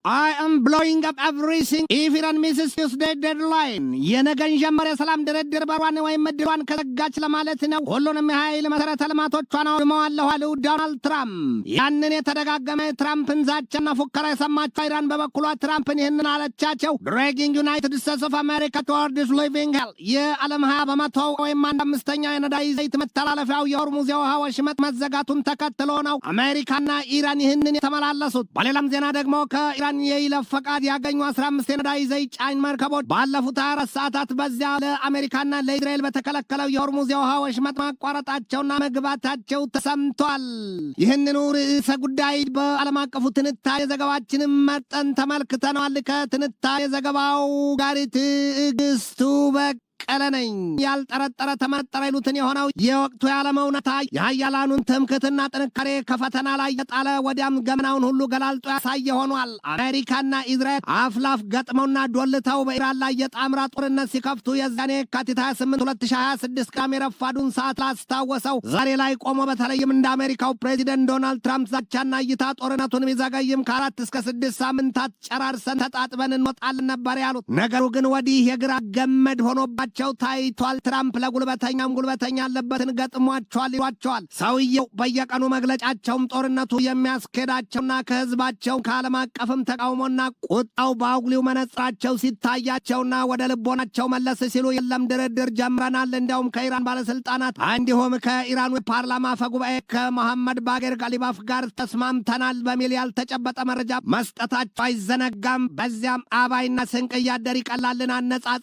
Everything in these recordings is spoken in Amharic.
I am blowing up everything if Iran misses Tuesday deadline. የነገን ጀመረ ሰላም ድርድር በሯን ወይ ምድሯን ከዘጋች ለማለት ነው። ሁሉንም የኃይል መሰረተ ልማቶቿን አውድመዋለሁ አሉ ዶናልድ ትራምፕ። ያንን የተደጋገመ ትራምፕን ዛቻና ፉከራ የሰማችው ኢራን በበኩሏ ትራምፕን ይህንን አለቻቸው። Dragging United States of America towards living hell. የዓለም 20% ወይም 1/5 የነዳጅ ዘይት መተላለፊያው የሆርሙዝ የውሃ ወሽመጥ መዘጋቱን ተከትሎ ነው አሜሪካና ኢራን ይህንን የተመላለሱት። በሌላም ዜና ደግሞ ከኢራን የይለፍ ፈቃድ ያገኙ 15 የነዳጅ ዘይት ጫኝ መርከቦች ባለፉት 24 ሰዓታት በዚያ ለአሜሪካና ለእስራኤል በተከለከለው የሆርሙዝ የውሃ ወሽመጥ ማቋረጣቸውና መግባታቸው ተሰምቷል። ይህንኑ ርዕሰ ጉዳይ በዓለም አቀፉ ትንታኔ ዘገባችንም መጠን ተመልክተናል። ከትንታኔ ዘገባው ጋር ትዕግስቱ ቀለነኝ ያልጠረጠረ ተመጠረ ይሉትን የሆነው የወቅቱ የዓለም እውነታ የኃያላኑን ትምክህትና ጥንካሬ ከፈተና ላይ የጣለ ወዲያም ገመናውን ሁሉ ገላልጦ ያሳየ ሆኗል። አሜሪካና እስራኤል አፍላፍ ገጥመውና ዶልተው በኢራን ላይ የጣምራ ጦርነት ሲከፍቱ የዛኔ የካቲት 28 2026 ቀን የረፋዱን ሰዓት ላስታወሰው ዛሬ ላይ ቆሞ በተለይም እንደ አሜሪካው ፕሬዚደንት ዶናልድ ትራምፕ ዛቻና እይታ ጦርነቱን ቢዘገይም ከ4 እስከ 6 ሳምንታት ጨራርሰን ተጣጥበን እንወጣለን ነበር ያሉት። ነገሩ ግን ወዲህ የግራ ገመድ ሆኖባቸው ታይቷል። ትራምፕ ለጉልበተኛም ጉልበተኛ ያለበትን ገጥሟቸዋል ይሏቸዋል። ሰውየው በየቀኑ መግለጫቸውም ጦርነቱ የሚያስኬዳቸውና ከህዝባቸው ከዓለም አቀፍም ተቃውሞና ቁጣው በአጉሊው መነጽራቸው ሲታያቸውና ወደ ልቦናቸው መለስ ሲሉ የለም ድርድር ጀምረናል፣ እንዲያውም ከኢራን ባለስልጣናት እንዲሁም ከኢራኑ ፓርላማ አፈጉባኤ ከመሐመድ ባጌር ጋሊባፍ ጋር ተስማምተናል በሚል ያልተጨበጠ መረጃ መስጠታቸው አይዘነጋም። በዚያም አባይና ስንቅ እያደር ይቀላልን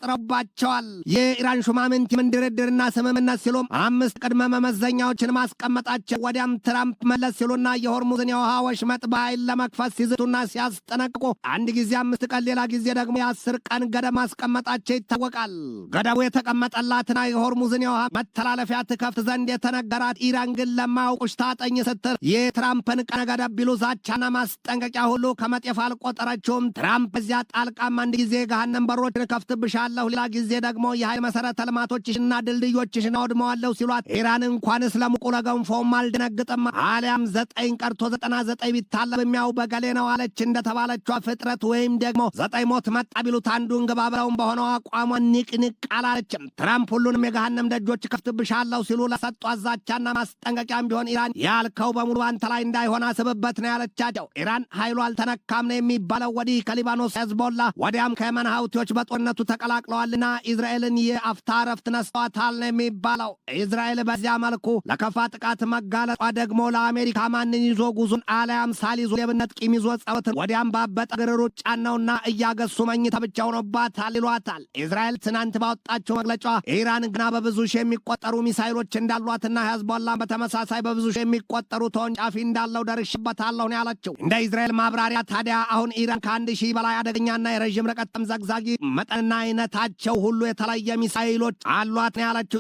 አነጻጽረውባቸዋል። የኢራን ሹማምንት ምን ድርድርና ስምምነት ሲሉም 5 ቅድመ መመዘኛዎችን ማስቀመጣቸው ወዲያም ትራምፕ መለስ ሲሉና የሆርሙዝን የውሃ ወሽመጥ በኃይል ለመክፈት ሲዝቱና ሲያስጠነቅቁ አንድ ጊዜ 5 ቀን ሌላ ጊዜ ደግሞ የ10 ቀን ገደብ ማስቀመጣቸው ይታወቃል። ገደቡ የተቀመጠላትና የሆርሙዝን የውሃ መተላለፊያ ትከፍት ዘንድ የተነገራት ኢራን ግን ለማያውቁሽ ታጠኝ ስትል የትራምፕን ቀነ ገደብ ቢሉ ዛቻና ማስጠንቀቂያ ሁሉ ከመጤፍ አልቆጠረችውም። ትራምፕ እዚያ ጣልቃም አንድ ጊዜ ገሃነም በሮችን ከፍትብሻለሁ ሌላ ጊዜ ደግሞ የኃይል መሰረተ ልማቶችሽና ድልድዮችሽን አውድመዋለሁ ሲሏት ኢራን እንኳንስ ለሙቁ ለገንፎም አልደነግጥም አሊያም 9 ቀርቶ 99 ቢታለብ የሚያው በገሌ ነው አለች እንደተባለችው ፍጥረት ወይም ደግሞ 9 ሞት መጣ ቢሉት አንዱን ግባ ብለውም በሆነው አቋሟን ንቅንቅ አላለችም። ትራምፕ ሁሉንም የገሃነም ደጆች ከፍትብሻለሁ ሲሉ ለሰጡ አዛቻና ማስጠንቀቂያም ቢሆን ኢራን ያልከው በሙሉ አንተ ላይ እንዳይሆን አስብበት ነው ያለቻቸው። ኢራን ኃይሉ አልተነካም ነው የሚባለው ወዲህ ከሊባኖስ ሄዝቦላ ወዲያም ከየመን ሀውቲዎች በጦርነቱ ተቀላቅለዋልና እስራኤልን የአፍታ ረፍት ነስተዋታል ነው የሚባለው። እስራኤል በዚያ መልኩ ለከፋ ጥቃት መጋለጧ ደግሞ ለአሜሪካ ማንን ይዞ ጉዙን አለያም ሳሊዞ የብነት ቂም ይዞ ጸሎትን ወዲያም ባበጠ ግር ሩጫን ነውና እያገሱ መኝታ ብቻ ሆኖባታል ይሏታል። እስራኤል ትናንት ባወጣቸው መግለጫ ኢራን ግና በብዙ ሺህ የሚቆጠሩ ሚሳይሎች እንዳሏትና ሄዝቦላ በተመሳሳይ በብዙ ሺህ የሚቆጠሩ ተወንጫፊ እንዳለው ደርሽበታለሁ ነው ያለችው። እንደ እስራኤል ማብራሪያ ታዲያ አሁን ኢራን ከ1000 በላይ አደገኛና የረዥም ርቀት ተምዘግዛጊ መጠንና አይነታቸው ሁሉ የተለየ ሚሳይሎች አሏት ነው ያለችው።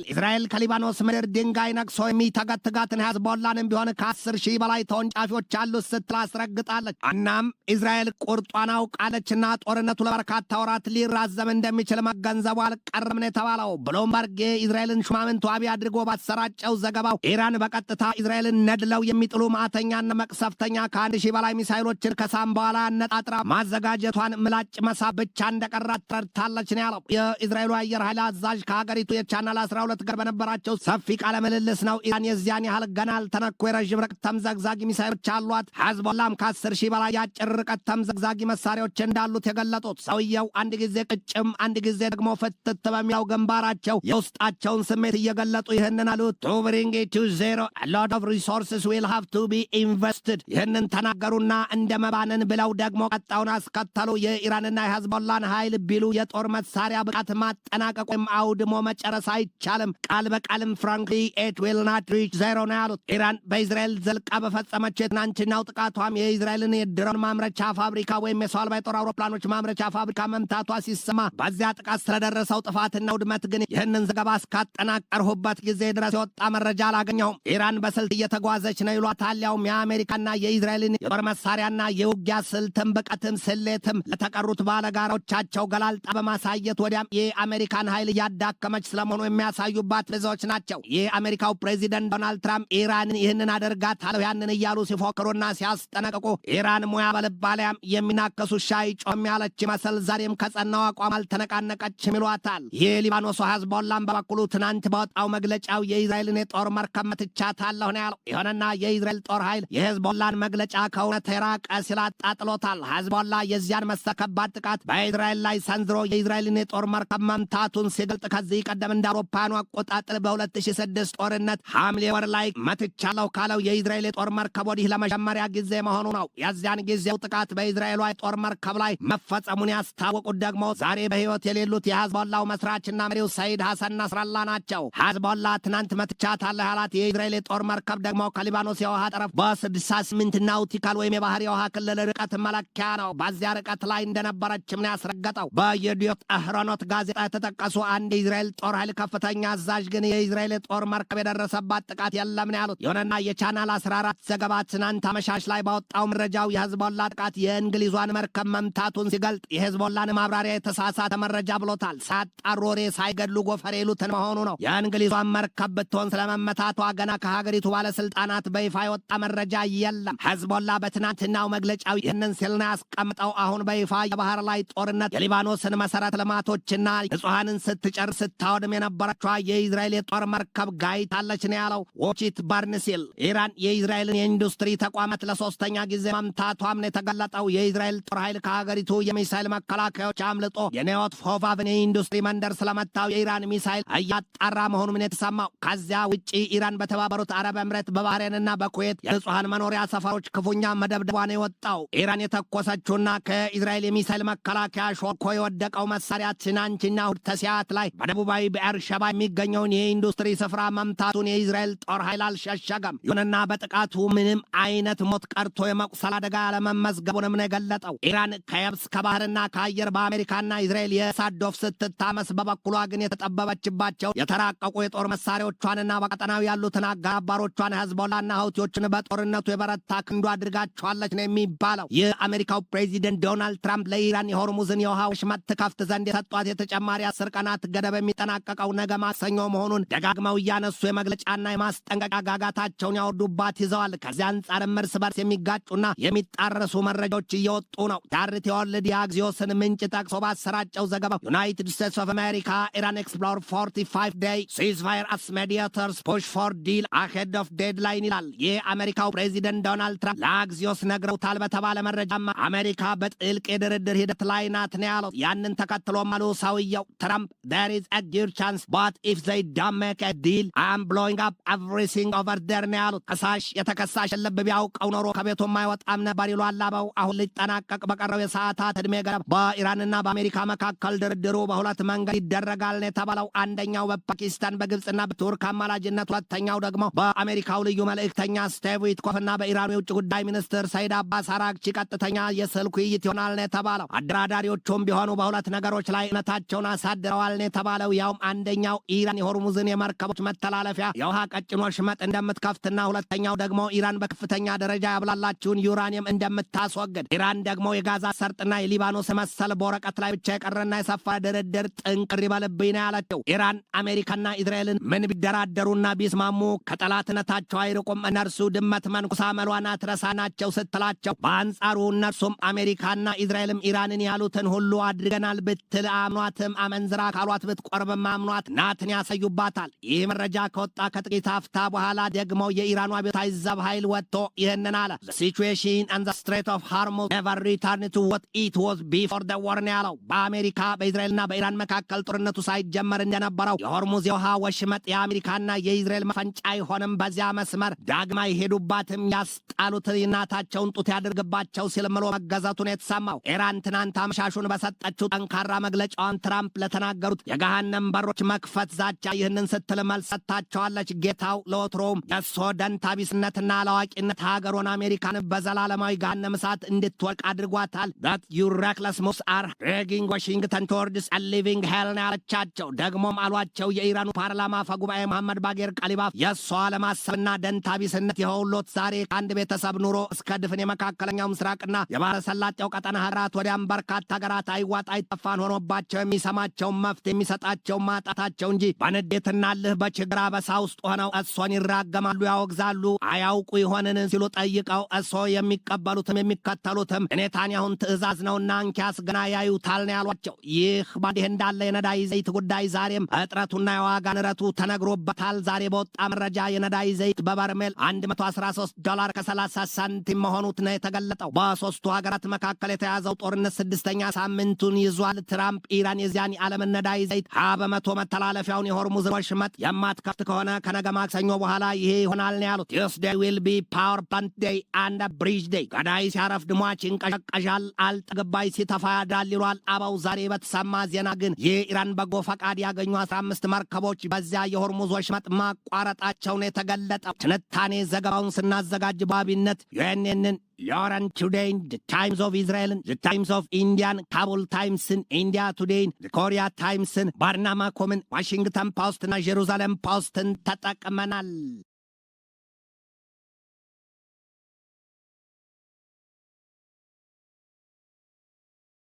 እስራኤል ከሊባኖስ ምድር ድንጋይ ነቅሶ የሚተገትጋትን ሄዝቦላንም ቢሆን ከ10,000 በላይ ተወንጫፊዎች አሉት ስትል አስረግጣለች። እናም እስራኤል ቁርጧን አውቃለችና ጦርነቱ ለበርካታ ወራት ሊራዘም እንደሚችል መገንዘቡ አልቀረም ነው የተባለው። ብሉምበርግ የእስራኤልን ሹማምንት ዋቢ አድርጎ ባሰራጨው ዘገባው ኢራን በቀጥታ እስራኤልን ነድለው የሚጥሉ ማዕተኛና መቅሰፍተኛ ከ1000 በላይ ሚሳይሎችን ከሳም በኋላ አነጣጥራ ማዘጋጀቷን ምላጭ መሳብ ብቻ እንደቀራት ተረድታለች ነው ያለው። የእስራኤሉ አየር ኃይል አዛዥ ከሀገሪቱ የቻናል 12 ጋር በነበራቸው ሰፊ ቃለ ምልልስ ነው ኢራን የዚያን ያህል ገና ያልተነኩ የረዥም ርቀት ተምዘግዛጊ ሚሳይሎች አሏት፣ ሄዝቦላም ከ10,000 በላይ የአጭር ርቀት ተምዘግዛጊ መሳሪያዎች እንዳሉት የገለጡት። ሰውየው አንድ ጊዜ ቅጭም አንድ ጊዜ ደግሞ ፍትት በሚለው ግንባራቸው የውስጣቸውን ስሜት እየገለጡ ይህንን አሉት። to bring it to zero a lot of resources will have to be invested ይህንን ተናገሩና እንደ መባነን ብለው ደግሞ ቀጣውን አስከተሉ። የኢራንና የሄዝቦላን ኃይል ቢሉ የጦር መሳሪያ ብቃት ማጠናቀቅ ወይም አውድሞ መጨረስ አይቻልም። ቃል በቃልም frankly it will not reach zero ነው ያሉት። ኢራን በእስራኤል ዘልቃ በፈጸመች የትናንትናው ጥቃቷም የእስራኤልን የድሮን ማምረቻ ፋብሪካ ወይም የሰው አልባ የጦር አውሮፕላኖች ማምረቻ ፋብሪካ መምታቷ ሲሰማ በዚያ ጥቃት ስለደረሰው ጥፋትና ውድመት ግን ይህንን ዘገባ እስካጠናቀርሁበት ጊዜ ድረስ የወጣ መረጃ አላገኘሁም። ኢራን በስልት እየተጓዘች ነው ይሏታል። ያውም የአሜሪካና የእስራኤልን የጦር መሳሪያና የውጊያ ስልትም ብቃትም ስሌትም ለተቀሩት ባለጋሮቻቸው ገላልጣ በማሳየት ወዲያም የአሜሪካን ኃይል ያዳከመች ስለመሆኑ የሚያሳዩባት ብዙዎች ናቸው። የአሜሪካው ፕሬዚደንት ዶናልድ ትራምፕ ኢራንን ይህንን አደርጋታለሁ ያንን እያሉ ሲፎክሩና ሲያስጠነቅቁ ኢራን ሙያ በልባሊያም የሚናከሱ ሻይ ጮም ያለች መሰል ዛሬም ከጸናው አቋም አልተነቃነቀችም ይሏታል። የሊባኖሱ ሂዝቦላም በበኩሉ ትናንት ባወጣው መግለጫው የእስራኤልን የጦር መርከብ መትቻታለሁ ነው ያለው። ይሁንና የእስራኤል ጦር ኃይል የሂዝቦላን መግለጫ ከእውነት የራቀ ሲል አጣጥሎታል። ሂዝቦላ የዚያን መሰከባት ጥቃት በእስራኤል ላይ ሰንዝሮ የእስራኤልን የጦር መርከብ መምታቱን ሲገልጥ ከዚህ ቀደም እንደ አውሮፓውያኑ አቆጣጠር በ2006 ጦርነት ሐምሌ ወር ላይ መትቻለሁ ካለው የእስራኤል የጦር መርከብ ወዲህ ለመጀመሪያ ጊዜ መሆኑ ነው። የዚያን ጊዜው ጥቃት በእስራኤሏ የጦር መርከብ ላይ መፈጸሙን ያስታወቁት ደግሞ ዛሬ በሕይወት የሌሉት የሂዝቦላው መስራችና መሪው ሰይድ ሐሰን ናስራላ ናቸው። ሂዝቦላ ትናንት መትቻታለሁ ያላት የእስራኤል የጦር መርከብ ደግሞ ከሊባኖስ የውሃ ጠረፍ በ68 ናውቲካል ወይም የባህር የውሃ ክልል ርቀት መለኪያ ነው። በዚያ ርቀት ላይ እንደነበረችም ነው ያስረገጠው። በየዲዮት አህሮኖት ጋዜጣ የተጠቀሱ አንድ የእስራኤል ጦር ኃይል ከፍተኛ አዛዥ ግን የእስራኤል የጦር መርከብ የደረሰባት ጥቃት የለም ነው ያሉት። ይሁንና የቻናል 14 ዘገባ ትናንት አመሻሽ ላይ ባወጣው መረጃው የሂዝቦላ ጥቃት የእንግሊዟን መርከብ መምታቱን ሲገልጥ የሂዝቦላን ማብራሪያ የተሳሳተ መረጃ ብሎታል። ሳጣሩ ወሬ ሳይገድሉ ጎፈሬ ይሉትን መሆኑ ነው። የእንግሊዟን መርከብ ብትሆን ስለመመታቷ ገና ከሀገሪቱ ባለስልጣናት በይፋ የወጣ መረጃ የለም። ሂዝቦላ በትናንትናው መግለጫው ይህንን ሲል ነው ያስቀምጠው። አሁን በይፋ የባህር ላይ ጦርነት የሊባኖስን መሰረተ ልማቶችና ንጹሐንን ስትጨርስ ስታወድም የነበረችዋ የእስራኤል የጦር መርከብ ጋይታለች ነው ያለው ዎቺት ባርንሲል። ኢራን የእስራኤልን የኢንዱስትሪ ተቋማት ለሶስተኛ ጊዜ መምታቷም ነው የተገለጠው። የእስራኤል ጦር ኃይል ከሀገሪቱ የሚሳይል መከላከያዎች አምልጦ የኔዮት ፎቫቭን የኢንዱስትሪ መንደር ስለመታው የኢራን ሚሳይል እያጣራ መሆኑን የተሰማው። ከዚያ ውጪ ኢራን በተባበሩት አረብ ኤምሬት በባህሬንና በኩዌት የንጹሐን መኖሪያ ሰፈሮች ክፉኛ መደብደቧን የወጣው ኢራን የተኮሰችውና ከእስራኤል የሚሳይል መከላከያ ሾልኮ የወደቀው መሳሪያ ትናንትና እሁድ ተሲያት ላይ በደቡባዊ በኤርሸባ የሚገኘውን የኢንዱስትሪ ስፍራ መምታቱን የእስራኤል ጦር ኃይል አልሸሸገም። ይሁንና በጥቃቱ ምንም አይነት ሞት ቀርቶ የመቁሰል አደጋ ያለመመዝገቡንም ነው የገለጠው። ኢራን ከየብስ ከባህርና ከአየር በአሜሪካና እስራኤል የእሳት ዶፍ ስትታመስ፣ በበኩሏ ግን የተጠበበችባቸው የተራቀቁ የጦር መሳሪያዎቿንና በቀጠናው ያሉትን አጋባሮቿን ሂዝቦላና ሁቲዎችን በጦርነቱ የበረታ ክንዱ አድርጋቸዋለች ነው የሚባለው። የአሜሪካው ፕሬዚደንት ዶናልድ ትራምፕ ለኢራን የሆርሙዝን የውሃ ወሽመጥ ትከፍት ዘንድ የሰጧት የተጨማሪ 10 ቀናት ገደብ የሚጠናቀቀው ነገ ማክሰኞ መሆኑን ደጋግመው እያነሱ የመግለጫና የማስጠንቀቂያ ጋጋታቸውን ያወርዱባት ይዘዋል። ከዚያ አንጻርም እርስ በርስ የሚጋጩና የሚጣረሱ መረጃዎች እየወጡ ነው። ዳርት የወልድ የአግዚዮስን ምንጭ ጠቅሶ ባሰራጨው ዘገባው ዩናይትድ ስቴትስ ኦፍ አሜሪካ ኢራን ኤክስፕሎር 45 ዴይ ሲዝፋየር አስ ሜዲያተርስ ፑሽ ፎር ዲል አሄድ ኦፍ ዴድላይን ይላል። የአሜሪካው ፕሬዚደንት ዶናልድ ትራምፕ ለአግዚዮስ ነግረውታል በተባለ መረጃማ አሜሪካ በጥልቅ የድርድር ሂደት ላይ ናት ነው ያለው። ያንን ተከትሎም አሉ ሰውየው ትራምፕ there is a good chance but if they don't make a deal I'm blowing up everything over there ነው ያሉት። ከሳሽ የተከሳሽ ልብ ቢያውቀው ኖሮ ከቤቱ የማይወጣም ነበር ይሏል አበው። አሁን ሊጠናቀቅ በቀረው የሰዓታት ዕድሜ ገደብ በኢራንና በአሜሪካ መካከል ድርድሩ በሁለት መንገድ ይደረጋል ነው የተባለው። አንደኛው በፓኪስታን በግብፅና በቱርክ አማላጅነት፣ ሁለተኛው ደግሞ በአሜሪካው ልዩ መልእክተኛ ስቲቭ ዊትኮፍና በኢራኑ የውጭ ጉዳይ ሚኒስትር ሰይድ አባስ አራግቺ ቀጥተኛ የስልክ ውይይት ይሆናል ነው የተባለው። አደራዳሪዎቹም ቢሆኑ በሁለት ነገሮች ላይ እምነታቸውን አሳድረዋል ነው የተባለው። ያውም አንደኛው ኢራን የሆርሙዝን የመርከቦች መተላለፊያ የውሃ ቀጭኖ ሽመጥ እንደምትከፍትና ሁለተኛው ደግሞ ኢራን በከፍተኛ ደረጃ ያብላላችውን ዩራኒየም እንደምታስወግድ። ኢራን ደግሞ የጋዛ ሰርጥና የሊባኖስ መሰል በወረቀት ላይ ብቻ የቀረና የሰፋ ድርድር ጥንቅር ይበልብኝ ነው ያለችው። ኢራን አሜሪካና እስራኤልን ምን ቢደራደሩና ቢስማሙ ከጠላትነታቸው አይርቁም፣ እነርሱ ድመት መንኩሳ መሏና ትረሳ ናቸው ስትላቸው፣ በአንጻሩ እነርሱም አሜሪካና እስራኤልም ኢራንን ያሉትን ሁሉ አድርገናል ብትል አምኗትም አመንዝራ ካሏት ብትቆርብም አምኗት ናትን ያሳዩባታል። ይህ መረጃ ከወጣ ከጥቂት አፍታ በኋላ ደግሞ የኢራኑ አብዮታዊ ዘብ ኃይል ወጥቶ ይህንን አለ። The situation on the Strait of Hormuz never returned to what it was before the war ነው ያለው። በአሜሪካ በእስራኤልና በኢራን መካከል ጦርነቱ ሳይጀመር እንደነበረው የሆርሙዝ የውሃ ወሽመጥ የአሜሪካና የእስራኤል መፈንጫ አይሆንም፣ በዚያ መስመር ዳግማ ይሄዱባትም፣ ያስጣሉት እናታቸውን ጡት ያድርግባቸው ሲል ምሎ መገዘቱን የተሰማው። ኢራን ትናንት አመሻሹን በሰጠችው ጠንካራ መግለጫዋን ትራምፕ ለተናገሩት የገሃነም በሮች መክፈት ዛቻ ይህንን ስትል መልስ ሰጥታቸዋለች። ጌታው ለወትሮውም የእሱ ደንታቢስነትና አላዋቂነት ሀገሩን አሜሪካን በዘላለማዊ ገሃነም እሳት እንድትወድቅ አድርጓታል። that your reckless moves are dragging Washington towards a living hell ነው ያለቻቸው። ደግሞም አሏቸው የኢራኑ ፓርላማ አፈጉባኤ መሐመድ ባጌር ቀሊባፍ የእሷ ለማሰብና ደንታቢስነት የሆሎት ዛሬ ከአንድ ቤተሰብ ኑሮ እስከ ድፍን የመካከለኛው ምስራቅና የባህረ ሰላጤው ቀጠና ሀገራት ወዲያም በርካታ ሀገራት አይዋጥ አይጠፋን ሆኖባቸው የሚሰ የሚሰማቸው መፍትሄ የሚሰጣቸው ማጣታቸው እንጂ በንዴትና ልህ በችግር አበሳ ውስጥ ሆነው እሶን ይራገማሉ፣ ያወግዛሉ። አያውቁ ይሆንን ሲሉ ጠይቀው እሶ የሚቀበሉትም የሚከተሉትም ኔታንያሁን ትዕዛዝ ነውና እንኪያስ ገና ያዩታል ነው ያሏቸው። ይህ ባንዲህ እንዳለ የነዳጅ ዘይት ጉዳይ ዛሬም እጥረቱና የዋጋ ንረቱ ተነግሮበታል። ዛሬ በወጣ መረጃ የነዳጅ ዘይት በበርሜል $113 ከ30 ሳንቲም መሆኑት ነው የተገለጠው። በሶስቱ ሀገራት መካከል የተያዘው ጦርነት 6ኛ ሳምንቱን ይዟል። ትራምፕ ኢራን የዚያን የዓለምን ነዳጅ ዘይት 20% መተላለፊያውን የሆርሙዝ ወሽመጥ የማትከፍት ከሆነ ከነገ ማክሰኞ በኋላ ይሄ ይሆናል ነው ያሉት። Tuesday will be power plant day and a bridge day። ገዳይ ሲያረፍድ ሟች ይንቀዠቀዣል፣ አልጠገባይ ሲተፋ ያድራል ይሏል አበው። ዛሬ በተሰማ ዜና ግን የኢራን በጎ ፈቃድ ያገኙ 15 መርከቦች በዚያ የሆርሙዝ ወሽመጥ ማቋረጣቸውን የተገለጠው። ትንታኔ ዘገባውን ስናዘጋጅ ባቢነት ዩኤንኤንን፣ ሎረን ቱዴይን፣ ዘ ታይምስ ኦፍ ኢዝራኤልን፣ ዘ ታይምስ ኦፍ ኢንዲያን፣ ካቡል ታይምስን፣ ኢንዲያ ቱዴይን፣ ዘ ኮሪያ ታይምስን፣ ባርናማኮምን፣ ዋሽንግተን ፖስትና ጄሩሳሌም ፖስትን ተጠቅመናል።